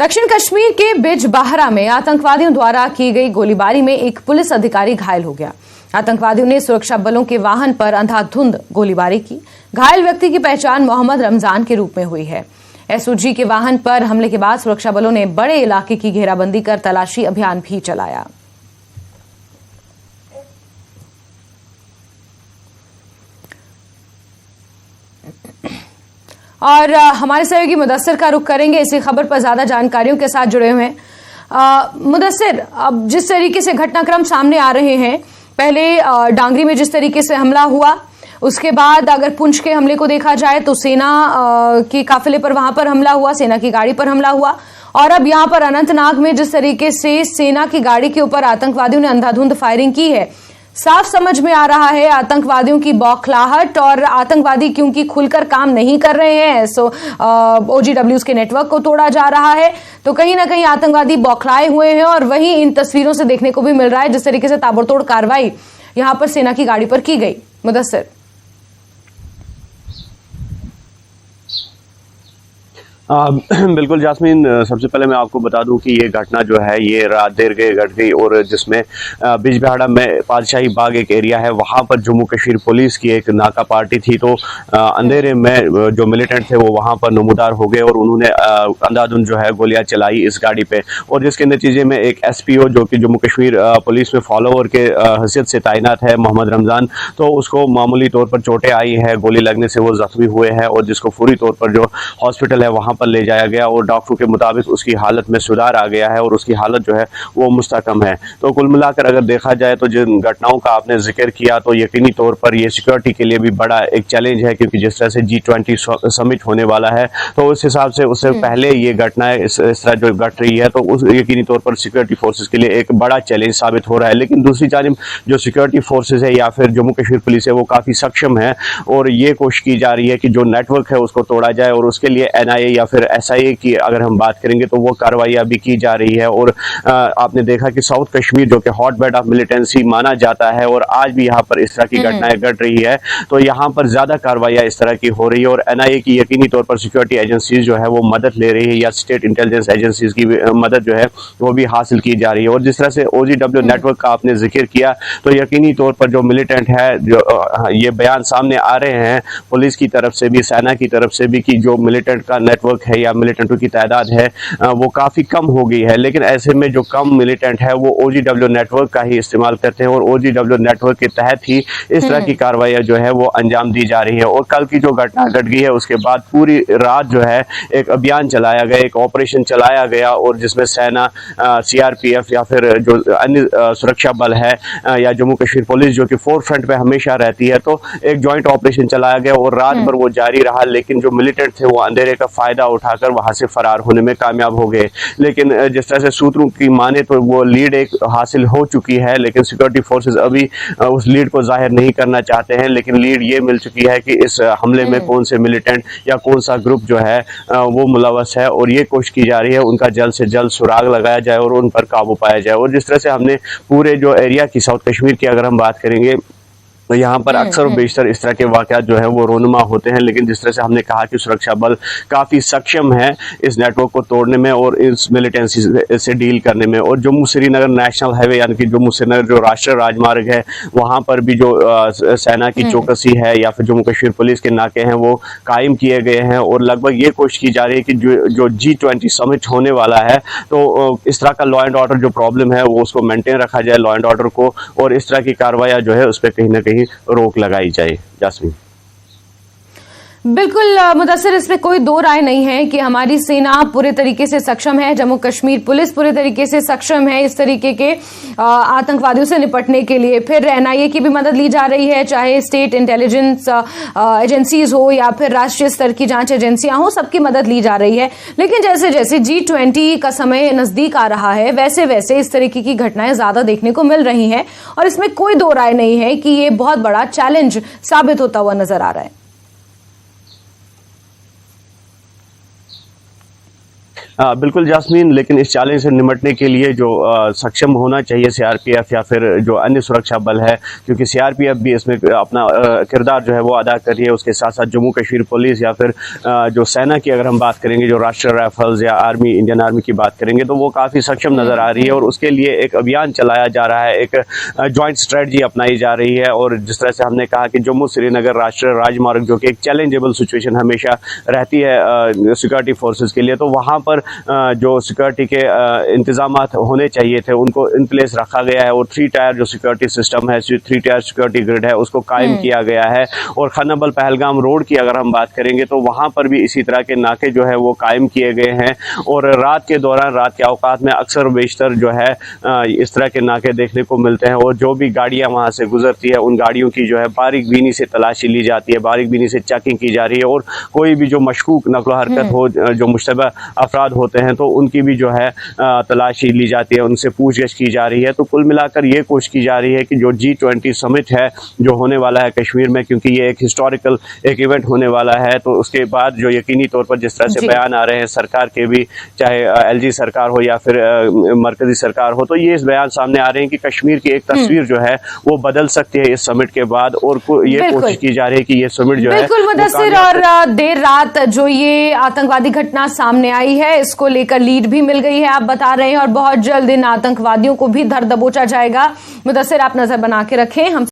दक्षिण कश्मीर के बिजबाहरा में आतंकवादियों द्वारा की गई गोलीबारी में एक पुलिस अधिकारी घायल हो गया। आतंकवादियों ने सुरक्षा बलों के वाहन पर अंधाधुंध गोलीबारी की। घायल व्यक्ति की पहचान मोहम्मद रमजान के रूप में हुई है। एसओजी के वाहन पर हमले के बाद सुरक्षा बलों ने बड़े इलाके की घेराबंदी कर तलाशी अभियान भी चलाया। और हमारे सहयोगी मुदस्सिर का रुख करेंगे इसी खबर पर ज्यादा जानकारियों के साथ जुड़े हुए हैं। मुदस्सिर, अब जिस तरीके से घटनाक्रम सामने आ रहे हैं, पहले डांगरी में जिस तरीके से हमला हुआ, उसके बाद अगर पुंछ के हमले को देखा जाए तो सेना के काफिले पर वहां पर हमला हुआ, सेना की गाड़ी पर हमला हुआ, और अब यहां पर अनंतनाग में जिस तरीके से सेना की गाड़ी के ऊपर आतंकवादियों ने अंधाधुंध फायरिंग की है, साफ समझ में आ रहा है आतंकवादियों की बौखलाहट। और आतंकवादी क्योंकि खुलकर काम नहीं कर रहे हैं, सो ओजीडब्ल्यूज के नेटवर्क को तोड़ा जा रहा है, तो कहीं ना कहीं आतंकवादी बौखलाए हुए हैं। और वहीं इन तस्वीरों से देखने को भी मिल रहा है जिस तरीके से ताबड़तोड़ कार्रवाई यहां पर सेना की गाड़ी पर की गई। मुदस्सिर। बिल्कुल जास्मीन, सबसे पहले मैं आपको बता दूं कि ये घटना जो है ये रात देर गए घट गई, और जिसमें बिजबिहाड़ा में पातशाही बाग एक एरिया है, वहां पर जम्मू कश्मीर पुलिस की एक नाका पार्टी थी। तो अंधेरे में जो मिलिटेंट थे वो वहां पर नमूदार हो गए और उन्होंने अंधाधुंध जो है गोलियां चलाई इस गाड़ी पे, और जिसके नतीजे में एक एसपीओ जो कि जम्मू कश्मीर पुलिस में फॉलोवर के हैसियत से तैनात है, मोहम्मद रमजान, तो उसको मामूली तौर पर चोटें आई है, गोली लगने से वो जख्मी हुए हैं, और जिसको फौरी तौर पर जो हॉस्पिटल है वहां पर ले जाया गया, और डॉक्टरों के मुताबिक उसकी हालत में सुधार आ गया है और उसकी हालत जो है वो मुस्तकम है। तो कुल मिलाकर अगर देखा जाए तो जिन घटनाओं का आपने जिक्र किया, तो यकीनी तौर पर ये सिक्योरिटी के लिए भी बड़ा एक चैलेंज है, क्योंकि जिस तरह से G20 समिट होने वाला है, तो उस हिसाब से उससे पहले ये घटनाएं इस तरह जो घट रही है, तो उस यकीनी तौर पर सिक्योरिटी फोर्सेज के लिए एक बड़ा चैलेंज साबित हो रहा है। लेकिन दूसरी जानिब जो सिक्योरिटी फोर्सेज है या फिर जम्मू कश्मीर पुलिस है वो काफी सक्षम है, और ये कोशिश की जा रही है कि जो नेटवर्क है उसको तोड़ा जाए, और उसके लिए NIA या फिर SIA की अगर हम बात करेंगे तो वो कार्रवाइयां भी की जा रही है। और आपने देखा कि साउथ कश्मीर जो कि हॉटबेड ऑफ मिलिटेंसी माना जाता है, और आज भी यहाँ पर इस तरह की घटनाएं घट रही है, तो यहाँ पर ज्यादा कार्रवाइयां इस तरह की हो रही है, और NIA की यकीनी तौर पर सिक्योरिटी एजेंसीज जो है वो मदद ले रही है, या स्टेट इंटेलिजेंस एजेंसीज की मदद जो है वो भी हासिल की जा रही है। और जिस तरह से OGW नेटवर्क का आपने जिक्र किया, तो यकीनी तौर पर जो मिलिटेंट है, जो ये बयान सामने आ रहे हैं पुलिस की तरफ से भी, सेना की तरफ से भी, कि जो मिलिटेंट का नेटवर्क है या मिलिटेंटों की तादाद है वो काफी कम हो गई है। लेकिन ऐसे में जो कम मिलिटेंट है वो OGW नेटवर्क का ही इस्तेमाल करते हैं, और OGW नेटवर्क के तहत ही इस तरह की कार्रवाइयां जो है वो अंजाम दी जा रही है। और कल की जो घटना घट गई है उसके बाद पूरी रात जो है एक अभियान चलाया गया, एक ऑपरेशन चलाया गया, और जिसमें सेना, CRPF या फिर जो अन्य सुरक्षा बल है, या जम्मू कश्मीर पुलिस जो कि फोर फ्रंट पे हमेशा रहती है, तो एक ज्वाइंट ऑपरेशन चलाया गया और रात भर वो जारी रहा। लेकिन जो मिलिटेंट थे वो अंधेरे का फायदा उठाकर वहां से फरार होने में कामयाब हो गए। लेकिन जिस तरह से सूत्रों की माने तो वो लीड एक हासिल हो चुकी है, लेकिन सिक्योरिटी फोर्सेस अभी उस लीड को जाहिर नहीं करना चाहते हैं। लेकिन लीड ये मिल चुकी है कि इस हमले में कौन से मिलिटेंट या कौन सा ग्रुप जो है वो मुलव्वस है, और ये कोशिश की जा रही है उनका जल्द से जल्द सुराग लगाया जाए और उन पर काबू पाया जाए। और जिस तरह से हमने पूरे जो एरिया की, साउथ कश्मीर की अगर हम बात करेंगे, तो यहाँ पर अक्सर और बेशतर इस तरह के वाकयात जो है वो रोनुमा होते हैं। लेकिन जिस तरह से हमने कहा कि सुरक्षा बल काफी सक्षम है इस नेटवर्क को तोड़ने में और इस मिलिटेंसी से डील करने में। और जम्मू श्रीनगर नेशनल हाईवे यानी कि जम्मू श्रीनगर जो राष्ट्रीय राजमार्ग है, वहां पर भी जो सेना की चौकसी है या फिर जम्मू कश्मीर पुलिस के नाके हैं वो कायम किए गए हैं। और लगभग ये कोशिश की जा रही है कि जो G20 समिट होने वाला है, तो इस तरह का लॉ एंड ऑर्डर जो प्रॉब्लम है वो उसको मेंटेन रखा जाए, लॉ एंड ऑर्डर को, और इस तरह की कार्रवाइयां जो है उस पर कहीं ना कहीं रोक लगाई जाए। जास्मीन। बिल्कुल मुदस्सिर, इसमें कोई दो राय नहीं है कि हमारी सेना पूरे तरीके से सक्षम है, जम्मू कश्मीर पुलिस पूरे तरीके से सक्षम है इस तरीके के आतंकवादियों से निपटने के लिए। फिर NIA की भी मदद ली जा रही है, चाहे स्टेट इंटेलिजेंस एजेंसीज हो या फिर राष्ट्रीय स्तर की जांच एजेंसियां हो, सबकी मदद ली जा रही है। लेकिन जैसे जैसे G20 का समय नजदीक आ रहा है, वैसे वैसे इस तरीके की घटनाएं ज्यादा देखने को मिल रही हैं, और इसमें कोई दो राय नहीं है कि ये बहुत बड़ा चैलेंज साबित होता हुआ नजर आ रहा है। बिल्कुल जास्मीन, लेकिन इस चैलेंज से निपटने के लिए जो सक्षम होना चाहिए सीआरपीएफ या फिर जो अन्य सुरक्षा बल है, क्योंकि सीआरपीएफ भी इसमें अपना किरदार जो है वो अदा कर रही है। उसके साथ साथ जम्मू कश्मीर पुलिस या फिर जो सेना की अगर हम बात करेंगे, जो राष्ट्रीय राइफल्स या आर्मी, इंडियन आर्मी की बात करेंगे, तो वो काफ़ी सक्षम नज़र आ रही है और उसके लिए एक अभियान चलाया जा रहा है, एक जॉइंट स्ट्रेटजी अपनाई जा रही है। और जिस तरह से हमने कहा कि जम्मू श्रीनगर राष्ट्रीय राजमार्ग जो कि एक चैलेंजेबल सिचुएशन हमेशा रहती है सिक्योरिटी फोर्सेस के लिए, तो वहाँ पर जो सिक्योरिटी के इंतजाम होने चाहिए थे उनको इन प्लेस रखा गया है। और 3 टायर जो सिक्योरिटी सिस्टम है, 3 टायर सिक्योरिटी ग्रिड है, उसको कायम किया गया है। और खानाबल पहलगाम रोड की अगर हम बात करेंगे तो वहाँ पर भी इसी तरह के नाके जो है वो कायम किए गए हैं। और रात के दौरान, रात के औकात में अक्सर बेशतर जो है इस तरह के नाके देखने को मिलते हैं। और जो भी गाड़ियाँ वहाँ से गुजरती है उन गाड़ियों की जो है बारीक बीनी से तलाशी ली जाती है, बारीक बीनी से चेकिंग की जा रही है। और कोई भी जो मशकूक नकलो हरकत हो, जो मुश्तबा अफराद होते हैं, तो उनकी भी जो है तलाशी ली जाती है, उनसे पूछगछ की जा रही है। तो कुल मिलाकर ये कोशिश की जा रही है कि जो G20 समिट है जो होने वाला है कश्मीर में, क्योंकि ये एक हिस्टोरिकल एक इवेंट होने वाला है, तो उसके बाद जो यकीनी तौर पर जिस तरह से बयान आ रहे हैं सरकार के भी, चाहे LG सरकार हो या फिर मरकजी सरकार हो, तो ये इस बयान सामने आ रहे हैं कि कश्मीर की एक तस्वीर जो है वो बदल सकती है इस समिट के बाद। और ये कोशिश की जा रही है कि ये समिट जो है बिल्कुल मुदस्सिर, और देर रात जो ये आतंकवादी घटना सामने आई है इसको लेकर लीड भी मिल गई है, आप बता रहे हैं, और बहुत जल्द इन आतंकवादियों को भी धर दबोचा जाएगा। मुदस्सिर, आप नजर बना के रखें। हम